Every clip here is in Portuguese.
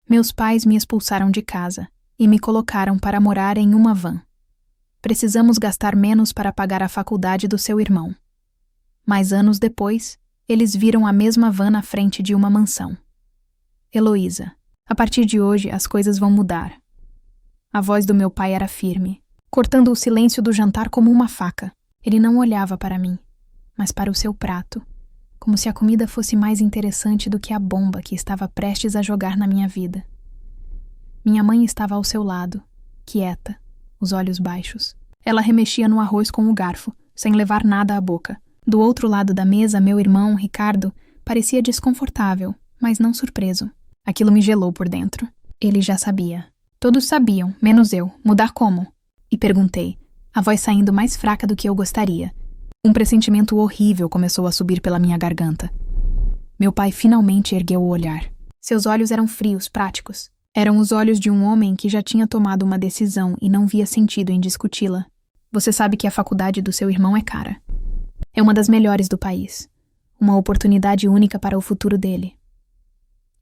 Meus pais me expulsaram de casa e me colocaram para morar em uma van. Precisamos gastar menos para pagar a faculdade do seu irmão. Mas anos depois, eles viram a mesma van na frente de uma mansão. Heloísa, a partir de hoje as coisas vão mudar. A voz do meu pai era firme, cortando o silêncio do jantar como uma faca. Ele não olhava para mim, mas para o seu prato, como se a comida fosse mais interessante do que a bomba que estava prestes a jogar na minha vida. Minha mãe estava ao seu lado, quieta, os olhos baixos. Ela remexia no arroz com o garfo, sem levar nada à boca. Do outro lado da mesa, meu irmão, Ricardo, parecia desconfortável, mas não surpreso. Aquilo me gelou por dentro. Ele já sabia. Todos sabiam, menos eu. Mudar como? E perguntei, a voz saindo mais fraca do que eu gostaria. Um pressentimento horrível começou a subir pela minha garganta. Meu pai finalmente ergueu o olhar. Seus olhos eram frios, práticos. Eram os olhos de um homem que já tinha tomado uma decisão e não via sentido em discuti-la. Você sabe que a faculdade do seu irmão é cara. É uma das melhores do país. Uma oportunidade única para o futuro dele.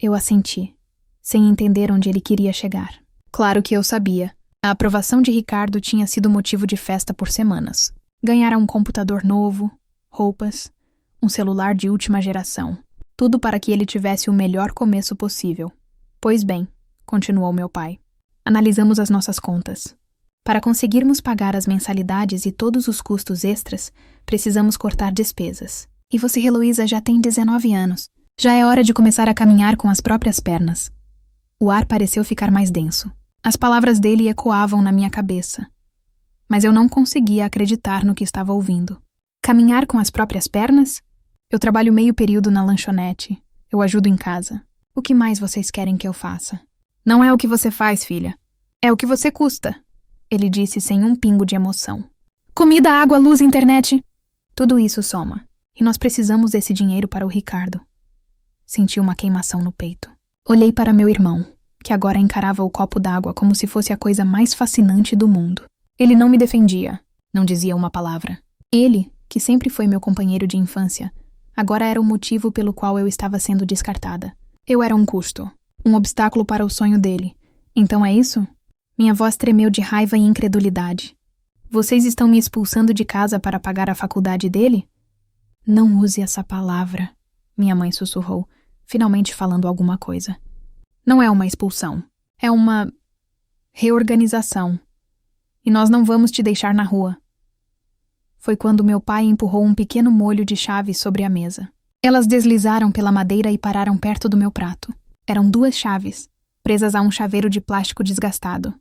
Eu assenti, sem entender onde ele queria chegar. Claro que eu sabia. A aprovação de Ricardo tinha sido motivo de festa por semanas. Ganhara um computador novo, roupas, um celular de última geração. Tudo para que ele tivesse o melhor começo possível. Pois bem, continuou meu pai, analisamos as nossas contas. Para conseguirmos pagar as mensalidades e todos os custos extras, precisamos cortar despesas. E você, Heloísa, já tem 19 anos. Já é hora de começar a caminhar com as próprias pernas. O ar pareceu ficar mais denso. As palavras dele ecoavam na minha cabeça. Mas eu não conseguia acreditar no que estava ouvindo. Caminhar com as próprias pernas? Eu trabalho meio período na lanchonete. Eu ajudo em casa. O que mais vocês querem que eu faça? Não é o que você faz, filha. É o que você custa. Ele disse sem um pingo de emoção. Comida, água, luz, internet. Tudo isso soma. E nós precisamos desse dinheiro para o Ricardo. Senti uma queimação no peito. Olhei para meu irmão, que agora encarava o copo d'água como se fosse a coisa mais fascinante do mundo. Ele não me defendia, não dizia uma palavra. Ele, que sempre foi meu companheiro de infância, agora era o motivo pelo qual eu estava sendo descartada. Eu era um custo, um obstáculo para o sonho dele. Então é isso? Minha voz tremeu de raiva e incredulidade. Vocês estão me expulsando de casa para pagar a faculdade dele? Não use essa palavra, minha mãe sussurrou, finalmente falando alguma coisa. Não é uma expulsão, é uma reorganização. E nós não vamos te deixar na rua. Foi quando meu pai empurrou um pequeno molho de chaves sobre a mesa. Elas deslizaram pela madeira e pararam perto do meu prato. Eram 2 chaves, presas a um chaveiro de plástico desgastado.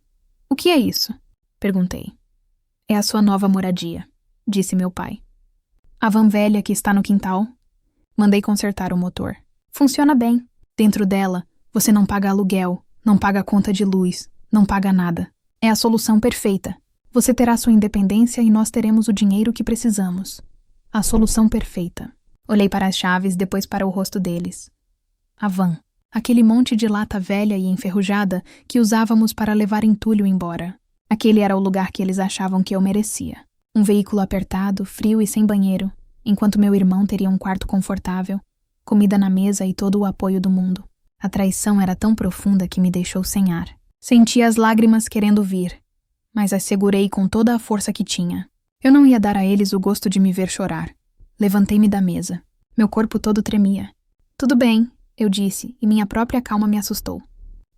O que é isso? Perguntei. É a sua nova moradia, disse meu pai. A van velha que está no quintal? Mandei consertar o motor. Funciona bem. Dentro dela, você não paga aluguel, não paga conta de luz, não paga nada. É a solução perfeita. Você terá sua independência e nós teremos o dinheiro que precisamos. A solução perfeita. Olhei para as chaves, depois para o rosto deles. A van. Aquele monte de lata velha e enferrujada que usávamos para levar entulho embora. Aquele era o lugar que eles achavam que eu merecia. Um veículo apertado, frio e sem banheiro, enquanto meu irmão teria um quarto confortável, comida na mesa e todo o apoio do mundo. A traição era tão profunda que me deixou sem ar. Senti as lágrimas querendo vir, mas as segurei com toda a força que tinha. Eu não ia dar a eles o gosto de me ver chorar. Levantei-me da mesa. Meu corpo todo tremia. Tudo bem, eu disse, e minha própria calma me assustou.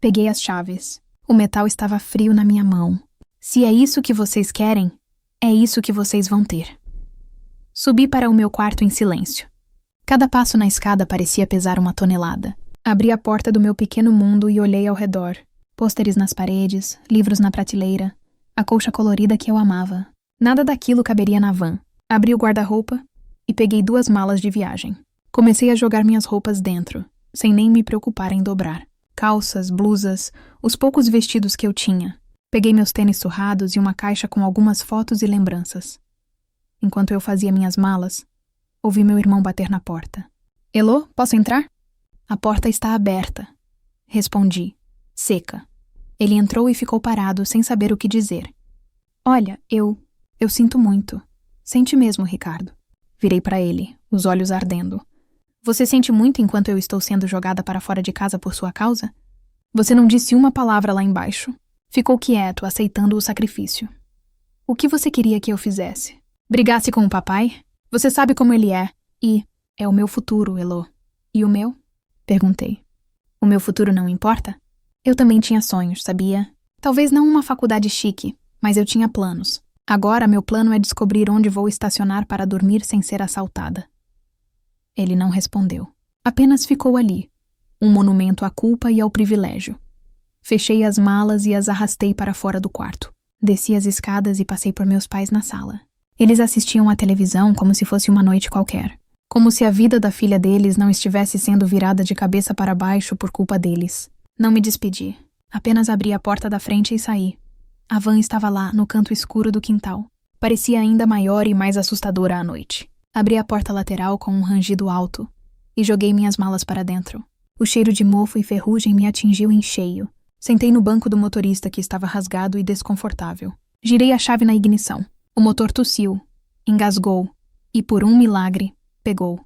Peguei as chaves. O metal estava frio na minha mão. Se é isso que vocês querem, é isso que vocês vão ter. Subi para o meu quarto em silêncio. Cada passo na escada parecia pesar 1 tonelada. Abri a porta do meu pequeno mundo e olhei ao redor. Pôsteres nas paredes, livros na prateleira, a colcha colorida que eu amava. Nada daquilo caberia na van. Abri o guarda-roupa e peguei 2 malas de viagem. Comecei a jogar minhas roupas dentro, sem nem me preocupar em dobrar. Calças, blusas, os poucos vestidos que eu tinha. Peguei meus tênis surrados e uma caixa com algumas fotos e lembranças. Enquanto eu fazia minhas malas, ouvi meu irmão bater na porta. Elô, posso entrar? A porta está aberta. Respondi, seca. Ele entrou e ficou parado, sem saber o que dizer. Olha, eu sinto muito. Sente mesmo, Ricardo. Virei para ele, os olhos ardendo. Você sente muito enquanto eu estou sendo jogada para fora de casa por sua causa? Você não disse uma palavra lá embaixo. Ficou quieto, aceitando o sacrifício. O que você queria que eu fizesse? Brigasse com o papai? Você sabe como ele é. E é o meu futuro, Elo. E o meu? Perguntei. O meu futuro não importa? Eu também tinha sonhos, sabia? Talvez não uma faculdade chique, mas eu tinha planos. Agora meu plano é descobrir onde vou estacionar para dormir sem ser assaltada. Ele não respondeu. Apenas ficou ali, um monumento à culpa e ao privilégio. Fechei as malas e as arrastei para fora do quarto. Desci as escadas e passei por meus pais na sala. Eles assistiam à televisão como se fosse uma noite qualquer. Como se a vida da filha deles não estivesse sendo virada de cabeça para baixo por culpa deles. Não me despedi. Apenas abri a porta da frente e saí. A van estava lá, no canto escuro do quintal. Parecia ainda maior e mais assustadora à noite. Abri a porta lateral com um rangido alto e joguei minhas malas para dentro. O cheiro de mofo e ferrugem me atingiu em cheio. Sentei no banco do motorista que estava rasgado e desconfortável. Girei a chave na ignição. O motor tossiu, engasgou e, por um milagre, pegou.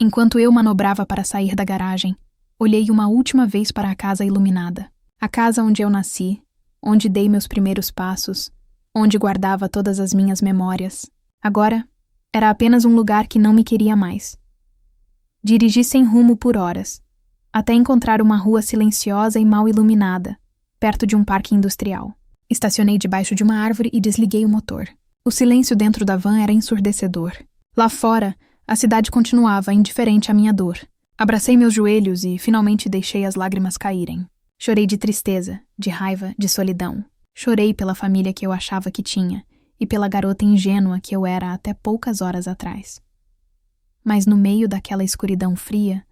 Enquanto eu manobrava para sair da garagem, olhei uma última vez para a casa iluminada. A casa onde eu nasci, onde dei meus primeiros passos, onde guardava todas as minhas memórias. Agora, era apenas um lugar que não me queria mais. Dirigi sem rumo por horas, até encontrar uma rua silenciosa e mal iluminada, perto de um parque industrial. Estacionei debaixo de uma árvore e desliguei o motor. O silêncio dentro da van era ensurdecedor. Lá fora, a cidade continuava indiferente à minha dor. Abracei meus joelhos e finalmente deixei as lágrimas caírem. Chorei de tristeza, de raiva, de solidão. Chorei pela família que eu achava que tinha e pela garota ingênua que eu era até poucas horas atrás. Mas no meio daquela escuridão fria,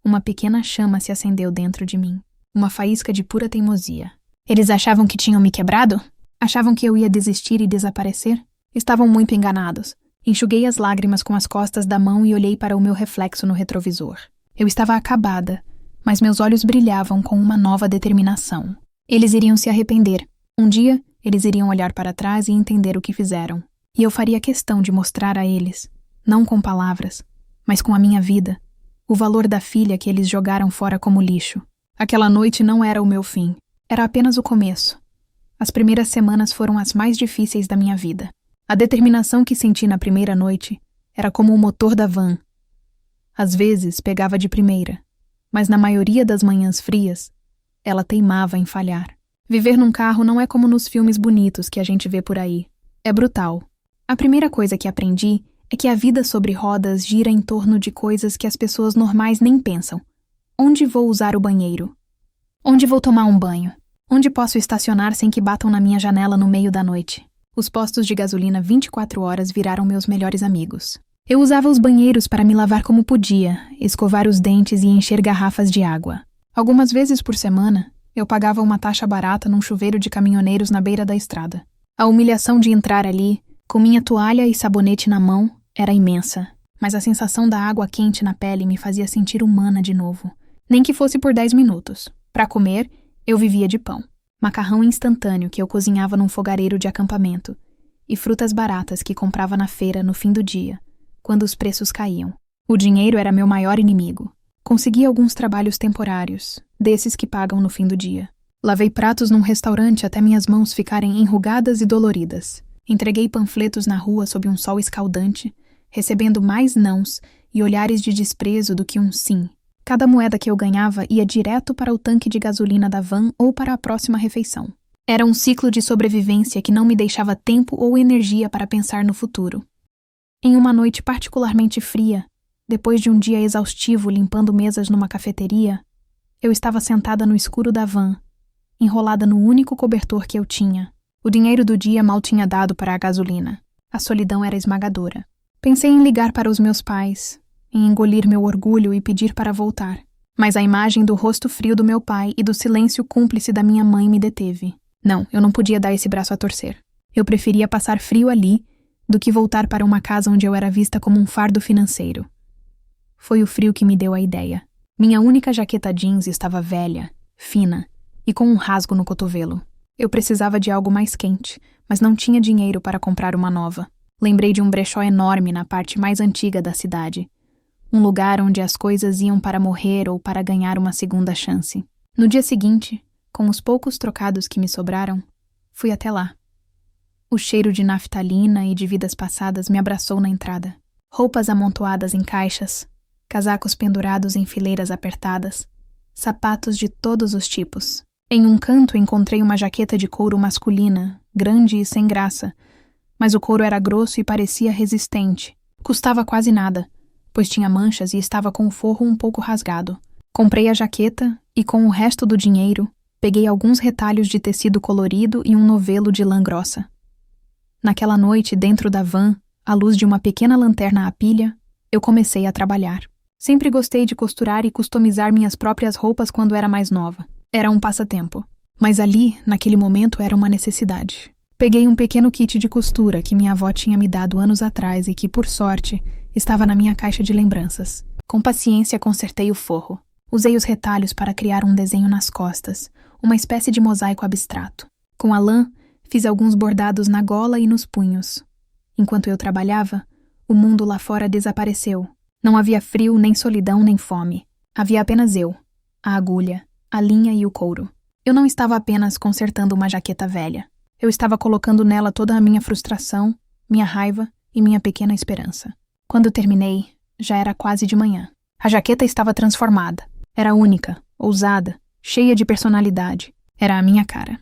uma pequena chama se acendeu dentro de mim. Uma faísca de pura teimosia. Eles achavam que tinham me quebrado? Achavam que eu ia desistir e desaparecer? Estavam muito enganados. Enxuguei as lágrimas com as costas da mão e olhei para o meu reflexo no retrovisor. Eu estava acabada, mas meus olhos brilhavam com uma nova determinação. Eles iriam se arrepender. Um dia, eles iriam olhar para trás e entender o que fizeram. E eu faria questão de mostrar a eles, não com palavras, mas com a minha vida, o valor da filha que eles jogaram fora como lixo. Aquela noite não era o meu fim. Era apenas o começo. As primeiras semanas foram as mais difíceis da minha vida. A determinação que senti na primeira noite era como o motor da van. Às vezes pegava de primeira, mas na maioria das manhãs frias, ela teimava em falhar. Viver num carro não é como nos filmes bonitos que a gente vê por aí. É brutal. A primeira coisa que aprendi é que a vida sobre rodas gira em torno de coisas que as pessoas normais nem pensam. Onde vou usar o banheiro? Onde vou tomar um banho? Onde posso estacionar sem que batam na minha janela no meio da noite? Os postos de gasolina 24 horas viraram meus melhores amigos. Eu usava os banheiros para me lavar como podia, escovar os dentes e encher garrafas de água. Algumas vezes por semana, eu pagava uma taxa barata num chuveiro de caminhoneiros na beira da estrada. A humilhação de entrar ali, com minha toalha e sabonete na mão, era imensa, mas a sensação da água quente na pele me fazia sentir humana de novo. Nem que fosse por 10 minutos. Para comer, eu vivia de pão. Macarrão instantâneo que eu cozinhava num fogareiro de acampamento e frutas baratas que comprava na feira no fim do dia, quando os preços caíam. O dinheiro era meu maior inimigo. Consegui alguns trabalhos temporários, desses que pagam no fim do dia. Lavei pratos num restaurante até minhas mãos ficarem enrugadas e doloridas. Entreguei panfletos na rua sob um sol escaldante, recebendo mais nãos e olhares de desprezo do que um sim. Cada moeda que eu ganhava ia direto para o tanque de gasolina da van ou para a próxima refeição. Era um ciclo de sobrevivência que não me deixava tempo ou energia para pensar no futuro. Em uma noite particularmente fria, depois de um dia exaustivo limpando mesas numa cafeteria, eu estava sentada no escuro da van, enrolada no único cobertor que eu tinha. O dinheiro do dia mal tinha dado para a gasolina. A solidão era esmagadora. Pensei em ligar para os meus pais, em engolir meu orgulho e pedir para voltar. Mas a imagem do rosto frio do meu pai e do silêncio cúmplice da minha mãe me deteve. Não, eu não podia dar esse braço a torcer. Eu preferia passar frio ali do que voltar para uma casa onde eu era vista como um fardo financeiro. Foi o frio que me deu a ideia. Minha única jaqueta jeans estava velha, fina e com um rasgo no cotovelo. Eu precisava de algo mais quente, mas não tinha dinheiro para comprar uma nova. Lembrei de um brechó enorme na parte mais antiga da cidade. Um lugar onde as coisas iam para morrer ou para ganhar uma segunda chance. No dia seguinte, com os poucos trocados que me sobraram, fui até lá. O cheiro de naftalina e de vidas passadas me abraçou na entrada. Roupas amontoadas em caixas, casacos pendurados em fileiras apertadas, sapatos de todos os tipos. Em um canto encontrei uma jaqueta de couro masculina, grande e sem graça, mas o couro era grosso e parecia resistente. Custava quase nada, pois tinha manchas e estava com o forro um pouco rasgado. Comprei a jaqueta e, com o resto do dinheiro, peguei alguns retalhos de tecido colorido e um novelo de lã grossa. Naquela noite, dentro da van, à luz de uma pequena lanterna à pilha, eu comecei a trabalhar. Sempre gostei de costurar e customizar minhas próprias roupas quando era mais nova. Era um passatempo. Mas ali, naquele momento, era uma necessidade. Peguei um pequeno kit de costura que minha avó tinha me dado anos atrás e que, por sorte, estava na minha caixa de lembranças. Com paciência, consertei o forro. Usei os retalhos para criar um desenho nas costas, uma espécie de mosaico abstrato. Com a lã, fiz alguns bordados na gola e nos punhos. Enquanto eu trabalhava, o mundo lá fora desapareceu. Não havia frio, nem solidão, nem fome. Havia apenas eu, a agulha, a linha e o couro. Eu não estava apenas consertando uma jaqueta velha. Eu estava colocando nela toda a minha frustração, minha raiva e minha pequena esperança. Quando terminei, já era quase de manhã. A jaqueta estava transformada. Era única, ousada, cheia de personalidade. Era a minha cara.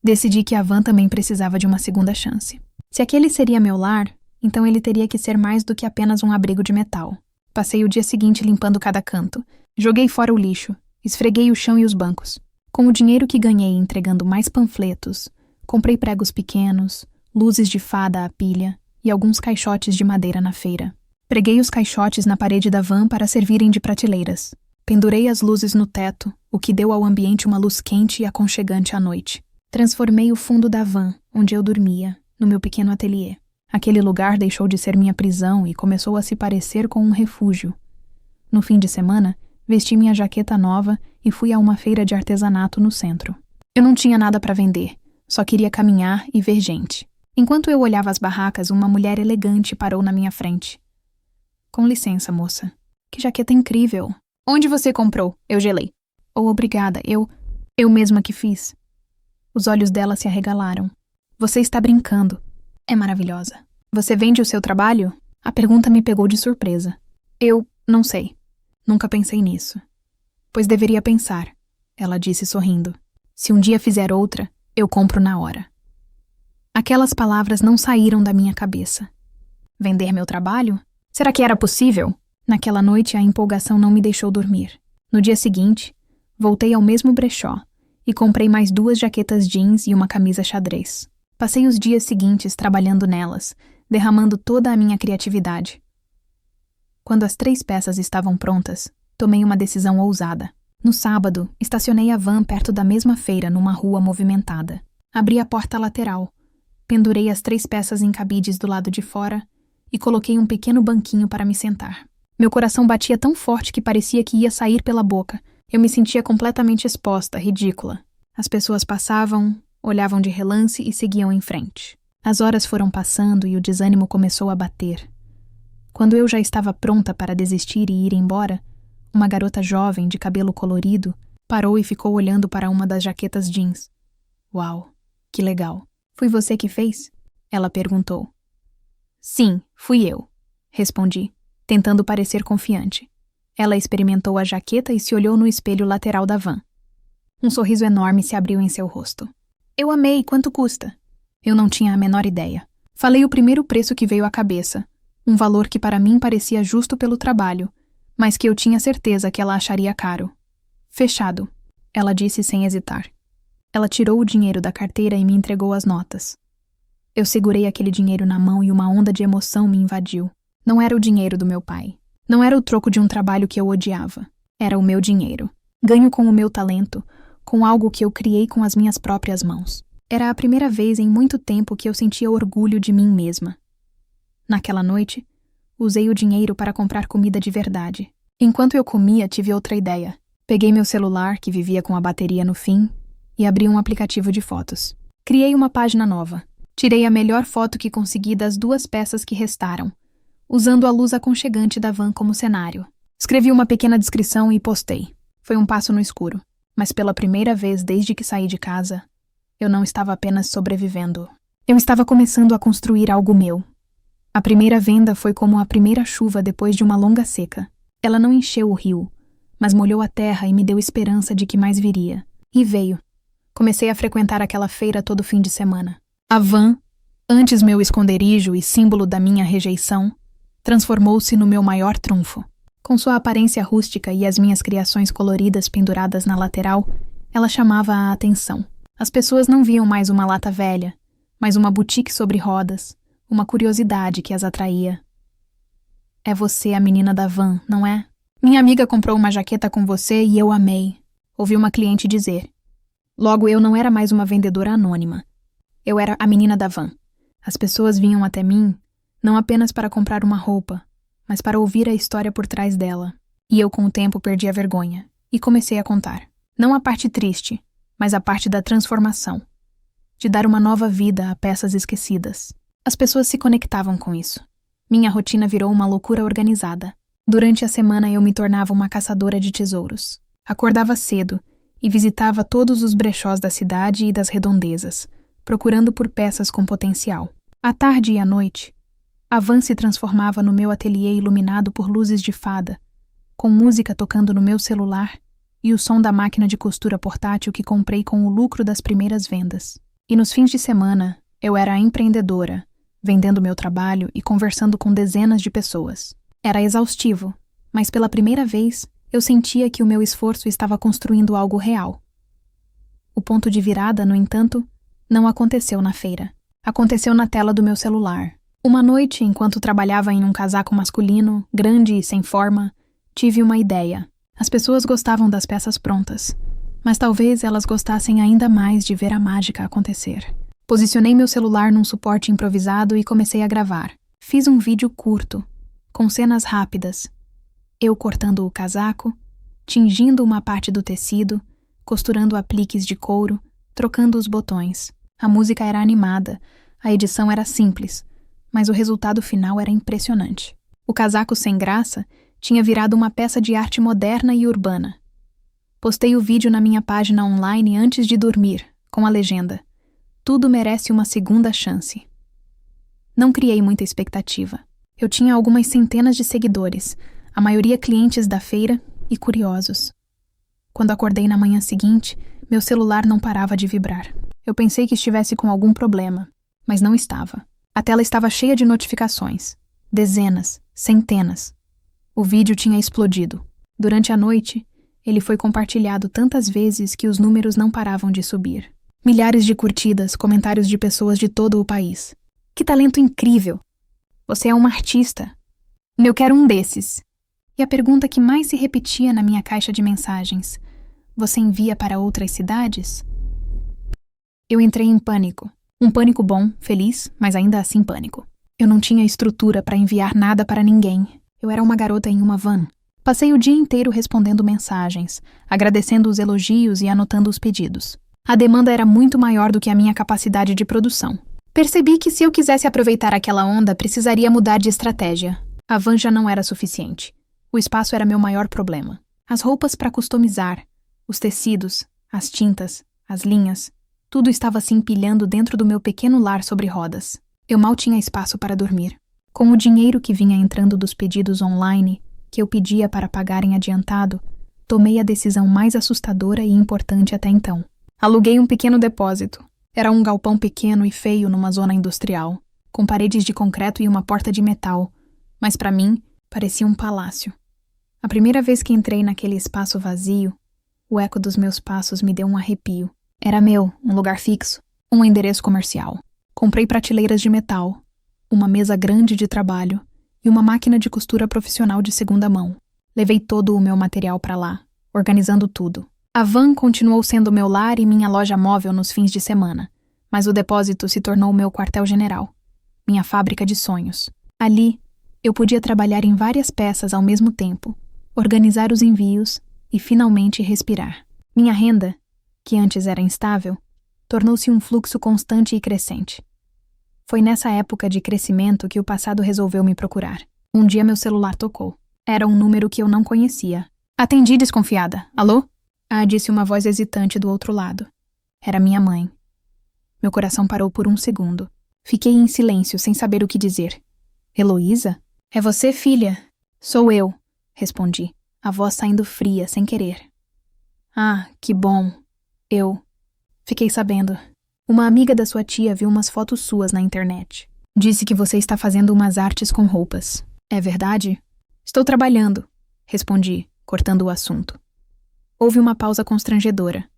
Decidi que a van também precisava de uma segunda chance. Se aquele seria meu lar, então ele teria que ser mais do que apenas um abrigo de metal. Passei o dia seguinte limpando cada canto. Joguei fora o lixo. Esfreguei o chão e os bancos. Com o dinheiro que ganhei entregando mais panfletos, comprei pregos pequenos, luzes de fada à pilha e alguns caixotes de madeira na feira. Preguei os caixotes na parede da van para servirem de prateleiras. Pendurei as luzes no teto, o que deu ao ambiente uma luz quente e aconchegante à noite. Transformei o fundo da van, onde eu dormia, no meu pequeno ateliê. Aquele lugar deixou de ser minha prisão e começou a se parecer com um refúgio. No fim de semana, vesti minha jaqueta nova e fui a uma feira de artesanato no centro. Eu não tinha nada para vender, só queria caminhar e ver gente. Enquanto eu olhava as barracas, uma mulher elegante parou na minha frente. Com licença, moça. Que jaqueta incrível. Onde você comprou? Eu gelei. Oh, obrigada, eu mesma que fiz. Os olhos dela se arregalaram. Você está brincando. É maravilhosa. Você vende o seu trabalho? A pergunta me pegou de surpresa. Eu não sei. Nunca pensei nisso. Pois deveria pensar, ela disse sorrindo. Se um dia fizer outra, eu compro na hora. Aquelas palavras não saíram da minha cabeça. Vender meu trabalho? Será que era possível? Naquela noite, a empolgação não me deixou dormir. No dia seguinte, voltei ao mesmo brechó e comprei mais 2 jaquetas jeans e uma camisa xadrez. Passei os dias seguintes trabalhando nelas, derramando toda a minha criatividade. Quando as 3 peças estavam prontas, tomei uma decisão ousada. No sábado, estacionei a van perto da mesma feira numa rua movimentada. Abri a porta lateral, pendurei as 3 peças em cabides do lado de fora e coloquei um pequeno banquinho para me sentar. Meu coração batia tão forte que parecia que ia sair pela boca. Eu me sentia completamente exposta, ridícula. As pessoas passavam, olhavam de relance e seguiam em frente. As horas foram passando e o desânimo começou a bater. Quando eu já estava pronta para desistir e ir embora, uma garota jovem de cabelo colorido parou e ficou olhando para uma das jaquetas jeans. Uau, que legal. Foi você que fez? Ela perguntou. Sim, fui eu, respondi, tentando parecer confiante. Ela experimentou a jaqueta e se olhou no espelho lateral da van. Um sorriso enorme se abriu em seu rosto. Eu amei, quanto custa? Eu não tinha a menor ideia. Falei o primeiro preço que veio à cabeça, um valor que para mim parecia justo pelo trabalho, mas que eu tinha certeza que ela acharia caro. Fechado, ela disse sem hesitar. Ela tirou o dinheiro da carteira e me entregou as notas. Eu segurei aquele dinheiro na mão e uma onda de emoção me invadiu. Não era o dinheiro do meu pai. Não era o troco de um trabalho que eu odiava. Era o meu dinheiro. Ganho com o meu talento, com algo que eu criei com as minhas próprias mãos. Era a primeira vez em muito tempo que eu sentia orgulho de mim mesma. Naquela noite, usei o dinheiro para comprar comida de verdade. Enquanto eu comia, tive outra ideia. Peguei meu celular, que vivia com a bateria no fim, e abri um aplicativo de fotos. Criei uma página nova. Tirei a melhor foto que consegui das 2 peças que restaram, usando a luz aconchegante da van como cenário. Escrevi uma pequena descrição e postei. Foi um passo no escuro, Mas pela primeira vez desde que saí de casa, eu não estava apenas sobrevivendo. Eu estava começando a construir algo meu. A primeira venda foi como a primeira chuva depois de uma longa seca. Ela não encheu o rio, mas molhou a terra e me deu esperança de que mais viria. E veio. Comecei a frequentar aquela feira todo fim de semana. A van, antes meu esconderijo e símbolo da minha rejeição, transformou-se no meu maior trunfo. Com sua aparência rústica e as minhas criações coloridas penduradas na lateral, ela chamava a atenção. As pessoas não viam mais uma lata velha, mas uma boutique sobre rodas, uma curiosidade que as atraía. É você a menina da van, não é? Minha amiga comprou uma jaqueta com você e eu amei, ouvi uma cliente dizer. Logo, eu não era mais uma vendedora anônima. Eu era a menina da van. As pessoas vinham até mim, não apenas para comprar uma roupa, mas para ouvir a história por trás dela. E eu com o tempo perdi a vergonha, e comecei a contar. Não a parte triste, mas a parte da transformação. De dar uma nova vida a peças esquecidas. As pessoas se conectavam com isso. Minha rotina virou uma loucura organizada. Durante a semana eu me tornava uma caçadora de tesouros. Acordava cedo e visitava todos os brechós da cidade e das redondezas, procurando por peças com potencial. À tarde e à noite, a van se transformava no meu ateliê iluminado por luzes de fada, com música tocando no meu celular e o som da máquina de costura portátil que comprei com o lucro das primeiras vendas. E nos fins de semana, eu era a empreendedora, vendendo meu trabalho e conversando com dezenas de pessoas. Era exaustivo, mas pela primeira vez eu sentia que o meu esforço estava construindo algo real. O ponto de virada, no entanto, não aconteceu na feira. Aconteceu na tela do meu celular. Uma noite, enquanto trabalhava em um casaco masculino, grande e sem forma, tive uma ideia. As pessoas gostavam das peças prontas, mas talvez elas gostassem ainda mais de ver a mágica acontecer. Posicionei meu celular num suporte improvisado e comecei a gravar. Fiz um vídeo curto, com cenas rápidas. Eu cortando o casaco, tingindo uma parte do tecido, costurando apliques de couro, trocando os botões. A música era animada, a edição era simples, mas o resultado final era impressionante. O casaco sem graça tinha virado uma peça de arte moderna e urbana. Postei o vídeo na minha página online antes de dormir, com a legenda: "Tudo merece uma segunda chance". Não criei muita expectativa. Eu tinha algumas centenas de seguidores, a maioria clientes da feira e curiosos. Quando acordei na manhã seguinte, meu celular não parava de vibrar. Eu pensei que estivesse com algum problema, mas não estava. A tela estava cheia de notificações. Dezenas, centenas. O vídeo tinha explodido. Durante a noite, ele foi compartilhado tantas vezes que os números não paravam de subir. Milhares de curtidas, comentários de pessoas de todo o país. Que talento incrível! Você é uma artista. Eu quero um desses. E a pergunta que mais se repetia na minha caixa de mensagens: você envia para outras cidades? Eu entrei em pânico. Um pânico bom, feliz, mas ainda assim pânico. Eu não tinha estrutura para enviar nada para ninguém. Eu era uma garota em uma van. Passei o dia inteiro respondendo mensagens, agradecendo os elogios e anotando os pedidos. A demanda era muito maior do que a minha capacidade de produção. Percebi que se eu quisesse aproveitar aquela onda, precisaria mudar de estratégia. A van já não era suficiente. O espaço era meu maior problema. As roupas para customizar, os tecidos, as tintas, as linhas, tudo estava se empilhando dentro do meu pequeno lar sobre rodas. Eu mal tinha espaço para dormir. Com o dinheiro que vinha entrando dos pedidos online, que eu pedia para pagar em adiantado, tomei a decisão mais assustadora e importante até então. Aluguei um pequeno depósito. Era um galpão pequeno e feio numa zona industrial, com paredes de concreto e uma porta de metal, mas para mim parecia um palácio. A primeira vez que entrei naquele espaço vazio, o eco dos meus passos me deu um arrepio. Era meu, um lugar fixo, um endereço comercial. Comprei prateleiras de metal, uma mesa grande de trabalho e uma máquina de costura profissional de segunda mão. Levei todo o meu material para lá, organizando tudo. A van continuou sendo meu lar e minha loja móvel nos fins de semana, mas o depósito se tornou meu quartel-general, minha fábrica de sonhos. Ali, eu podia trabalhar em várias peças ao mesmo tempo, organizar os envios e finalmente respirar. Minha renda, que antes era instável, tornou-se um fluxo constante e crescente. Foi nessa época de crescimento que o passado resolveu me procurar. Um dia meu celular tocou. Era um número que eu não conhecia. Atendi desconfiada. Alô? Disse uma voz hesitante do outro lado. Era minha mãe. Meu coração parou por um segundo. Fiquei em silêncio, sem saber o que dizer. Heloísa? É você, filha? Sou eu, respondi, a voz saindo fria, sem querer. Que bom. Fiquei sabendo. Uma amiga da sua tia viu umas fotos suas na internet. Disse que você está fazendo umas artes com roupas. É verdade? Estou trabalhando, respondi, cortando o assunto. Houve uma pausa constrangedora.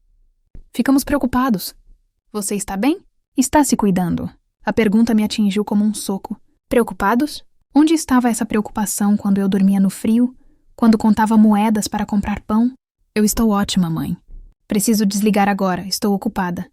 Ficamos preocupados. Você está bem? Está se cuidando. A pergunta me atingiu como um soco. Preocupados? Onde estava essa preocupação quando eu dormia no frio? Quando contava moedas para comprar pão? Eu estou ótima, mãe. Preciso desligar agora, estou ocupada.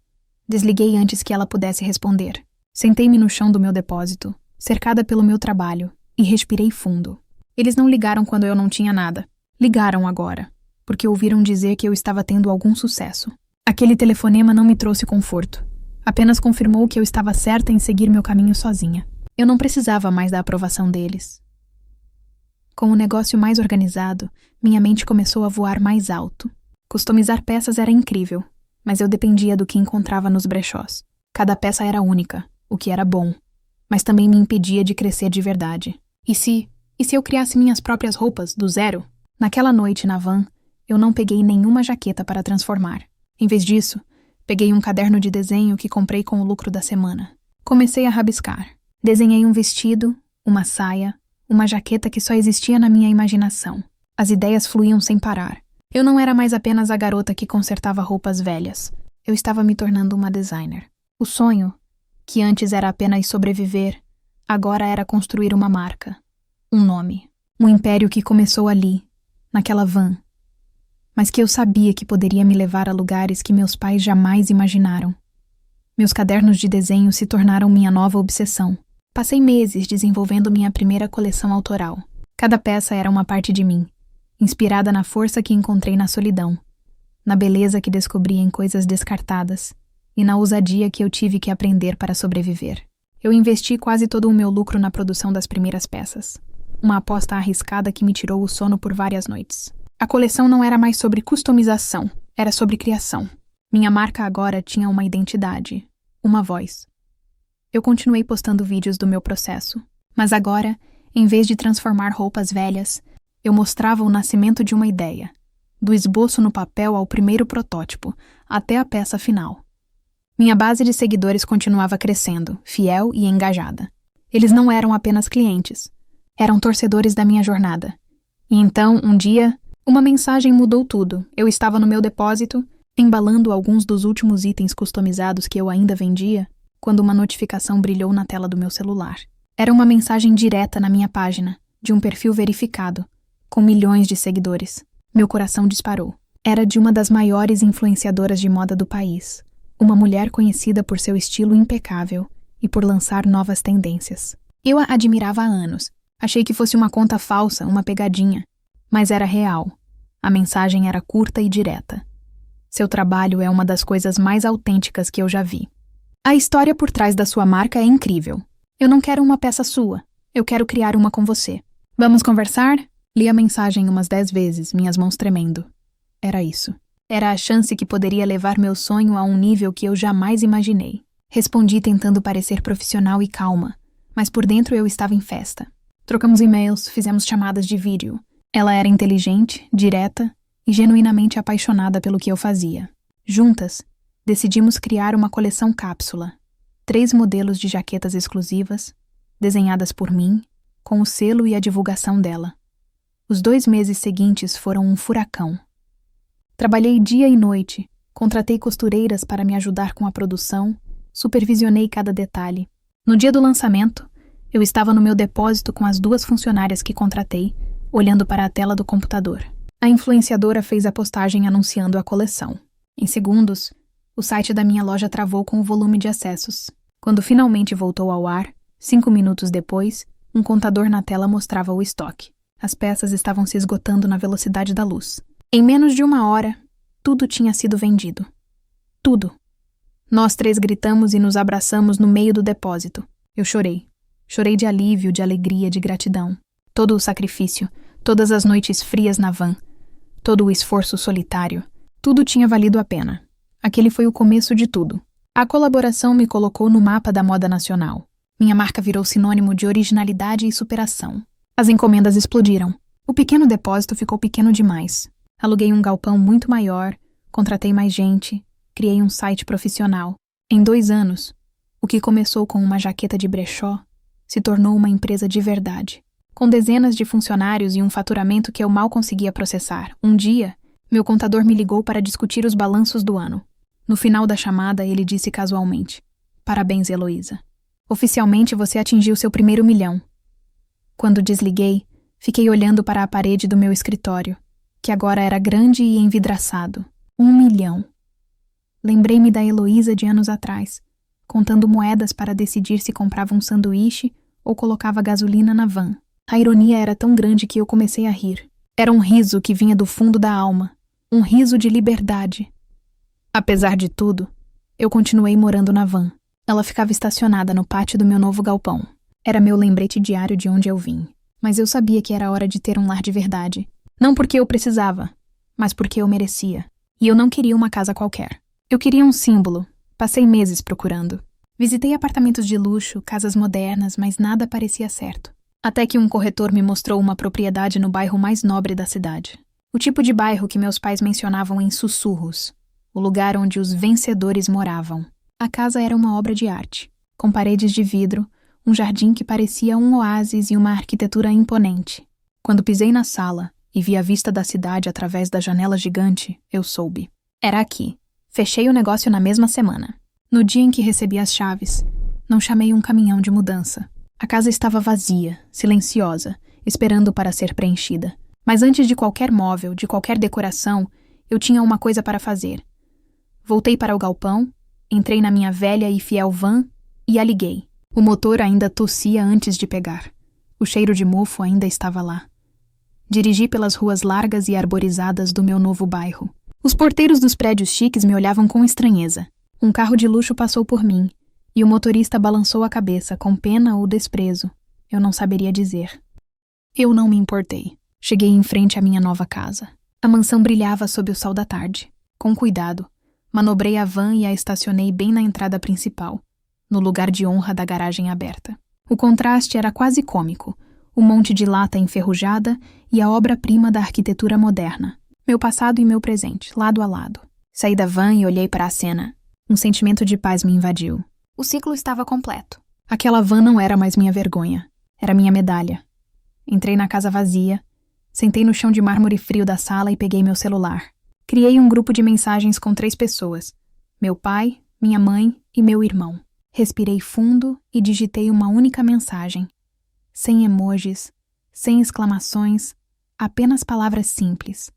Desliguei antes que ela pudesse responder. Sentei-me no chão do meu depósito, cercada pelo meu trabalho, e respirei fundo. Eles não ligaram quando eu não tinha nada. Ligaram agora, porque ouviram dizer que eu estava tendo algum sucesso. Aquele telefonema não me trouxe conforto. Apenas confirmou que eu estava certa em seguir meu caminho sozinha. Eu não precisava mais da aprovação deles. Com o negócio mais organizado, minha mente começou a voar mais alto. Customizar peças era incrível, mas eu dependia do que encontrava nos brechós. Cada peça era única, o que era bom, mas também me impedia de crescer de verdade. E se eu criasse minhas próprias roupas, do zero? Naquela noite, na van, eu não peguei nenhuma jaqueta para transformar. Em vez disso, peguei um caderno de desenho que comprei com o lucro da semana. Comecei a rabiscar. Desenhei um vestido, uma saia, uma jaqueta que só existia na minha imaginação. As ideias fluíam sem parar. Eu não era mais apenas a garota que consertava roupas velhas. Eu estava me tornando uma designer. O sonho, que antes era apenas sobreviver, agora era construir uma marca, um nome. Um império que começou ali, naquela van, mas que eu sabia que poderia me levar a lugares que meus pais jamais imaginaram. Meus cadernos de desenho se tornaram minha nova obsessão. Passei meses desenvolvendo minha primeira coleção autoral. Cada peça era uma parte de mim, inspirada na força que encontrei na solidão, na beleza que descobri em coisas descartadas e na ousadia que eu tive que aprender para sobreviver. Eu investi quase todo o meu lucro na produção das primeiras peças. Uma aposta arriscada que me tirou o sono por várias noites. A coleção não era mais sobre customização, era sobre criação. Minha marca agora tinha uma identidade, uma voz. Eu continuei postando vídeos do meu processo, mas agora, em vez de transformar roupas velhas, eu mostrava o nascimento de uma ideia, do esboço no papel ao primeiro protótipo, até a peça final. Minha base de seguidores continuava crescendo, fiel e engajada. Eles não eram apenas clientes, eram torcedores da minha jornada. E então, um dia, uma mensagem mudou tudo. Eu estava no meu depósito, embalando alguns dos últimos itens customizados que eu ainda vendia, quando uma notificação brilhou na tela do meu celular. Era uma mensagem direta na minha página, de um perfil verificado, com milhões de seguidores. Meu coração disparou. Era de uma das maiores influenciadoras de moda do país, uma mulher conhecida por seu estilo impecável e por lançar novas tendências. Eu a admirava há anos. Achei que fosse uma conta falsa, uma pegadinha. Mas era real. A mensagem era curta e direta. Seu trabalho é uma das coisas mais autênticas que eu já vi. A história por trás da sua marca é incrível. Eu não quero uma peça sua. Eu quero criar uma com você. Vamos conversar? Li a mensagem umas 10 vezes, minhas mãos tremendo. Era isso. Era a chance que poderia levar meu sonho a um nível que eu jamais imaginei. Respondi tentando parecer profissional e calma, mas por dentro eu estava em festa. Trocamos e-mails, fizemos chamadas de vídeo. Ela era inteligente, direta e genuinamente apaixonada pelo que eu fazia. Juntas, decidimos criar uma coleção cápsula. 3 modelos de jaquetas exclusivas, desenhadas por mim, com o selo e a divulgação dela. Os 2 meses seguintes foram um furacão. Trabalhei dia e noite, contratei costureiras para me ajudar com a produção, supervisionei cada detalhe. No dia do lançamento, eu estava no meu depósito com as 2 funcionárias que contratei, olhando para a tela do computador. A influenciadora fez a postagem anunciando a coleção. Em segundos, o site da minha loja travou com o volume de acessos. Quando finalmente voltou ao ar, 5 minutos depois, um contador na tela mostrava o estoque. As peças estavam se esgotando na velocidade da luz. Em menos de 1 hora, tudo tinha sido vendido. Tudo. Nós 3 gritamos e nos abraçamos no meio do depósito. Eu chorei. Chorei de alívio, de alegria, de gratidão. Todo o sacrifício, todas as noites frias na van, todo o esforço solitário, Tudo tinha valido a pena. Aquele foi o começo de tudo. A colaboração me colocou no mapa da moda nacional. Minha marca virou sinônimo de originalidade e superação. As encomendas explodiram. O pequeno depósito ficou pequeno demais. Aluguei um galpão muito maior, contratei mais gente, criei um site profissional. Em 2 anos, o que começou com uma jaqueta de brechó se tornou uma empresa de verdade, com dezenas de funcionários e um faturamento que eu mal conseguia processar. Um dia, meu contador me ligou para discutir os balanços do ano. No final da chamada, ele disse casualmente: "Parabéns, Heloísa. Oficialmente você atingiu seu primeiro 1 milhão." Quando desliguei, fiquei olhando para a parede do meu escritório, que agora era grande e envidraçado. 1 milhão. Lembrei-me da Heloísa de anos atrás, contando moedas para decidir se comprava um sanduíche ou colocava gasolina na van. A ironia era tão grande que eu comecei a rir. Era um riso que vinha do fundo da alma, um riso de liberdade. Apesar de tudo, eu continuei morando na van. Ela ficava estacionada no pátio do meu novo galpão. Era meu lembrete diário de onde eu vim. Mas eu sabia que era hora de ter um lar de verdade. Não porque eu precisava, mas porque eu merecia. E eu não queria uma casa qualquer. Eu queria um símbolo. Passei meses procurando. Visitei apartamentos de luxo, casas modernas, mas nada parecia certo. Até que um corretor me mostrou uma propriedade no bairro mais nobre da cidade. O tipo de bairro que meus pais mencionavam em sussurros. O lugar onde os vencedores moravam. A casa era uma obra de arte, com paredes de vidro, um jardim que parecia um oásis e uma arquitetura imponente. Quando pisei na sala e vi a vista da cidade através da janela gigante, eu soube. Era aqui. Fechei o negócio na mesma semana. No dia em que recebi as chaves, não chamei um caminhão de mudança. A casa estava vazia, silenciosa, esperando para ser preenchida. Mas antes de qualquer móvel, de qualquer decoração, eu tinha uma coisa para fazer. Voltei para o galpão, entrei na minha velha e fiel van e a liguei. O motor ainda tossia antes de pegar. O cheiro de mofo ainda estava lá. Dirigi pelas ruas largas e arborizadas do meu novo bairro. Os porteiros dos prédios chiques me olhavam com estranheza. Um carro de luxo passou por mim, e o motorista balançou a cabeça com pena ou desprezo. Eu não saberia dizer. Eu não me importei. Cheguei em frente à minha nova casa. A mansão brilhava sob o sol da tarde. Com cuidado, manobrei a van e a estacionei bem na entrada principal, no lugar de honra da garagem aberta. O contraste era quase cômico, o monte de lata enferrujada e a obra-prima da arquitetura moderna. Meu passado e meu presente, lado a lado. Saí da van e olhei para a cena. Um sentimento de paz me invadiu. O ciclo estava completo. Aquela van não era mais minha vergonha. Era minha medalha. Entrei na casa vazia, sentei no chão de mármore frio da sala e peguei meu celular. Criei um grupo de mensagens com 3 pessoas. Meu pai, minha mãe e meu irmão. Respirei fundo e digitei uma única mensagem. Sem emojis, sem exclamações, apenas palavras simples.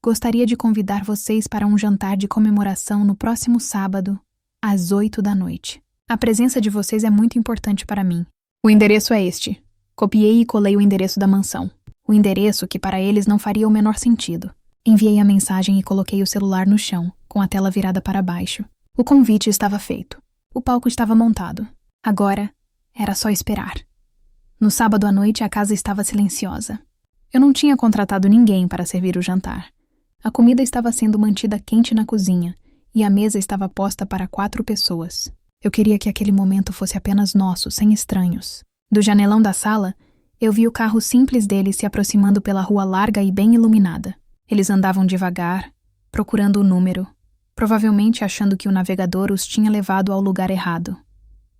Gostaria de convidar vocês para um jantar de comemoração no próximo sábado, às 8 da noite. A presença de vocês é muito importante para mim. O endereço é este. Copiei e colei o endereço da mansão. O endereço que para eles não faria o menor sentido. Enviei a mensagem e coloquei o celular no chão, com a tela virada para baixo. O convite estava feito. O palco estava montado. Agora, era só esperar. No sábado à noite, a casa estava silenciosa. Eu não tinha contratado ninguém para servir o jantar. A comida estava sendo mantida quente na cozinha e a mesa estava posta para 4 pessoas. Eu queria que aquele momento fosse apenas nosso, sem estranhos. Do janelão da sala, eu vi o carro simples deles se aproximando pela rua larga e bem iluminada. Eles andavam devagar, procurando o número, provavelmente achando que o navegador os tinha levado ao lugar errado.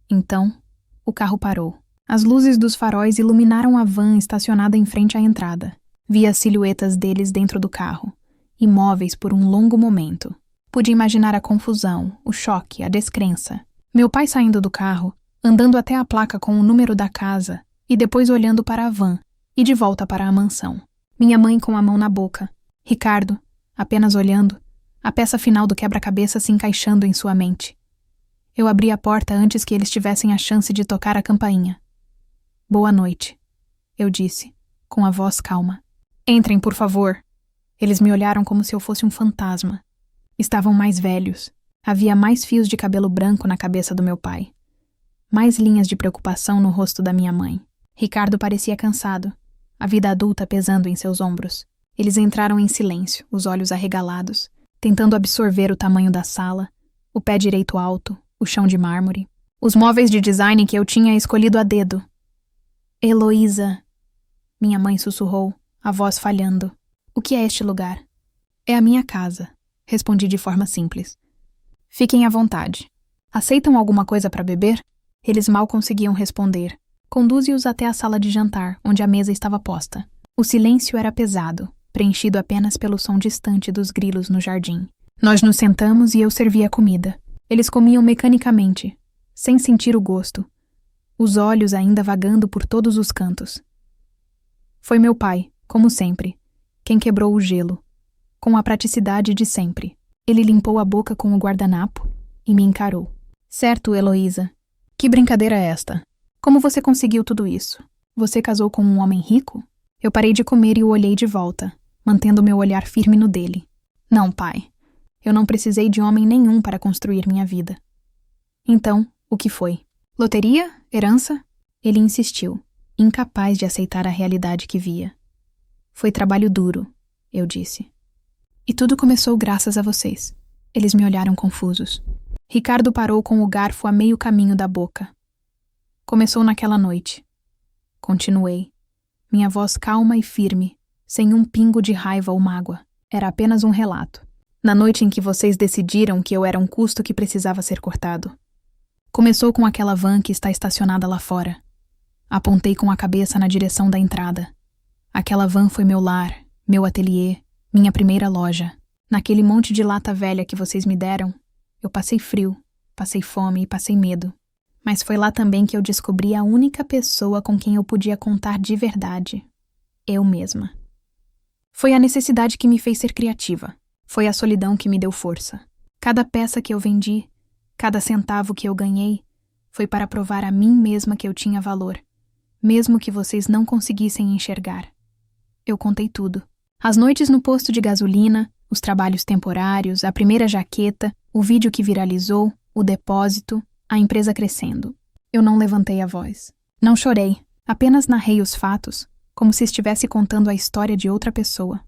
Então, o carro parou. As luzes dos faróis iluminaram a van estacionada em frente à entrada. Vi as silhuetas deles dentro do carro, imóveis por um longo momento. Pude imaginar a confusão, o choque, a descrença. Meu pai saindo do carro, andando até a placa com o número da casa e depois olhando para a van e de volta para a mansão. Minha mãe com a mão na boca. Ricardo, apenas olhando, a peça final do quebra-cabeça se encaixando em sua mente. Eu abri a porta antes que eles tivessem a chance de tocar a campainha. Boa noite, eu disse, com a voz calma. Entrem, por favor. Eles me olharam como se eu fosse um fantasma. Estavam mais velhos. Havia mais fios de cabelo branco na cabeça do meu pai. Mais linhas de preocupação no rosto da minha mãe. Ricardo parecia cansado, a vida adulta pesando em seus ombros. Eles entraram em silêncio, os olhos arregalados, tentando absorver o tamanho da sala, o pé direito alto, o chão de mármore, os móveis de design que eu tinha escolhido a dedo. Heloísa, minha mãe sussurrou, a voz falhando. O que é este lugar? É a minha casa, respondi de forma simples. Fiquem à vontade. Aceitam alguma coisa para beber? Eles mal conseguiam responder. Conduze-os até a sala de jantar, onde a mesa estava posta. O silêncio era pesado, preenchido apenas pelo som distante dos grilos no jardim. Nós nos sentamos e eu servi a comida. Eles comiam mecanicamente, sem sentir o gosto, os olhos ainda vagando por todos os cantos. Foi meu pai, como sempre, quem quebrou o gelo, com a praticidade de sempre. Ele limpou a boca com o guardanapo e me encarou. Certo, Heloísa. Que brincadeira é esta? Como você conseguiu tudo isso? Você casou com um homem rico? Eu parei de comer e o olhei de volta, mantendo meu olhar firme no dele. Não, pai. Eu não precisei de homem nenhum para construir minha vida. Então, o que foi? Loteria? Herança? Ele insistiu, incapaz de aceitar a realidade que via. Foi trabalho duro, eu disse. E tudo começou graças a vocês. Eles me olharam confusos. Ricardo parou com o garfo a meio caminho da boca. Começou naquela noite. Continuei. Minha voz calma e firme, sem um pingo de raiva ou mágoa. Era apenas um relato. Na noite em que vocês decidiram que eu era um custo que precisava ser cortado. Começou com aquela van que está estacionada lá fora. Apontei com a cabeça na direção da entrada. Aquela van foi meu lar, meu ateliê, minha primeira loja. Naquele monte de lata velha que vocês me deram, eu passei frio, passei fome e passei medo. Mas foi lá também que eu descobri a única pessoa com quem eu podia contar de verdade. Eu mesma. Foi a necessidade que me fez ser criativa. Foi a solidão que me deu força. Cada peça que eu vendi, cada centavo que eu ganhei, foi para provar a mim mesma que eu tinha valor, mesmo que vocês não conseguissem enxergar. Eu contei tudo. As noites no posto de gasolina, os trabalhos temporários, a primeira jaqueta, o vídeo que viralizou, o depósito, a empresa crescendo. Eu não levantei a voz. Não chorei, apenas narrei os fatos, como se estivesse contando a história de outra pessoa.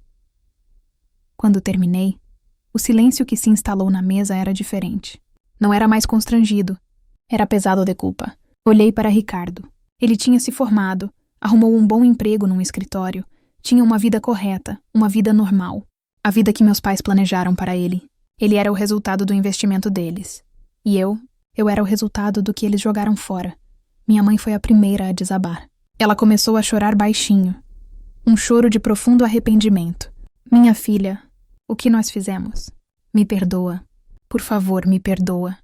Quando terminei, o silêncio que se instalou na mesa era diferente. Não era mais constrangido. Era pesado de culpa. Olhei para Ricardo. Ele tinha se formado, arrumou um bom emprego num escritório, tinha uma vida correta, uma vida normal. A vida que meus pais planejaram para ele. Ele era o resultado do investimento deles. E eu era o resultado do que eles jogaram fora. Minha mãe foi a primeira a desabar. Ela começou a chorar baixinho. Um choro de profundo arrependimento. Minha filha, o que nós fizemos? Me perdoa. Por favor, me perdoa.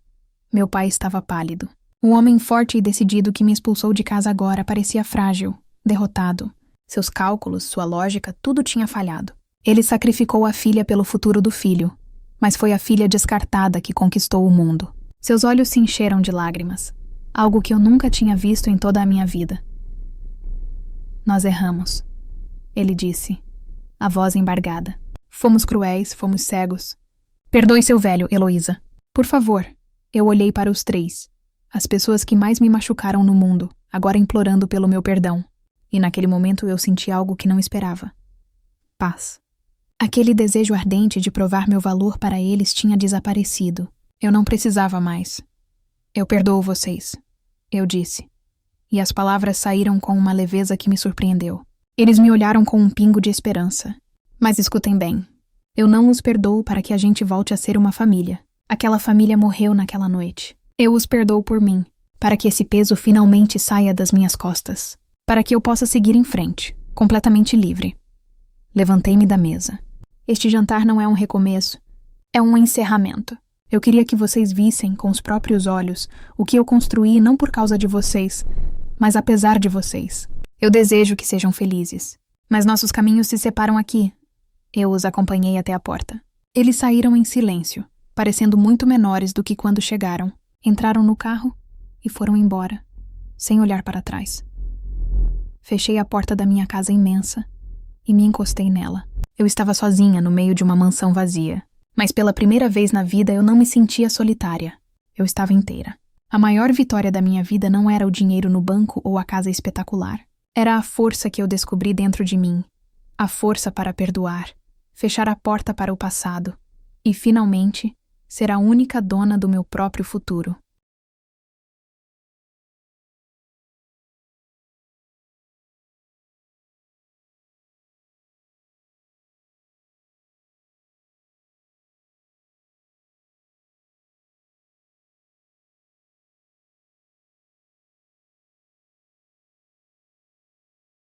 Meu pai estava pálido. O homem forte e decidido que me expulsou de casa agora parecia frágil, derrotado. Seus cálculos, sua lógica, tudo tinha falhado. Ele sacrificou a filha pelo futuro do filho, mas foi a filha descartada que conquistou o mundo. Seus olhos se encheram de lágrimas, algo que eu nunca tinha visto em toda a minha vida. Nós erramos, ele disse, a voz embargada. Fomos cruéis, fomos cegos. Perdoe seu velho, Heloísa. Por favor. Eu olhei para os três, as pessoas que mais me machucaram no mundo, agora implorando pelo meu perdão. E naquele momento eu senti algo que não esperava. Paz. Aquele desejo ardente de provar meu valor para eles tinha desaparecido. Eu não precisava mais. Eu perdoo vocês, eu disse. E as palavras saíram com uma leveza que me surpreendeu. Eles me olharam com um pingo de esperança. Mas escutem bem. Eu não os perdoo para que a gente volte a ser uma família. Aquela família morreu naquela noite. Eu os perdoo por mim, para que esse peso finalmente saia das minhas costas. Para que eu possa seguir em frente, completamente livre. Levantei-me da mesa. Este jantar não é um recomeço, é um encerramento. Eu queria que vocês vissem com os próprios olhos o que eu construí não por causa de vocês, mas apesar de vocês. Eu desejo que sejam felizes. Mas nossos caminhos se separam aqui. Eu os acompanhei até a porta. Eles saíram em silêncio, parecendo muito menores do que quando chegaram. Entraram no carro e foram embora, sem olhar para trás. Fechei a porta da minha casa imensa e me encostei nela. Eu estava sozinha no meio de uma mansão vazia, mas pela primeira vez na vida eu não me sentia solitária. Eu estava inteira. A maior vitória da minha vida não era o dinheiro no banco ou a casa espetacular. Era a força que eu descobri dentro de mim. a força para perdoar, fechar a porta para o passado e, finalmente, ser a única dona do meu próprio futuro.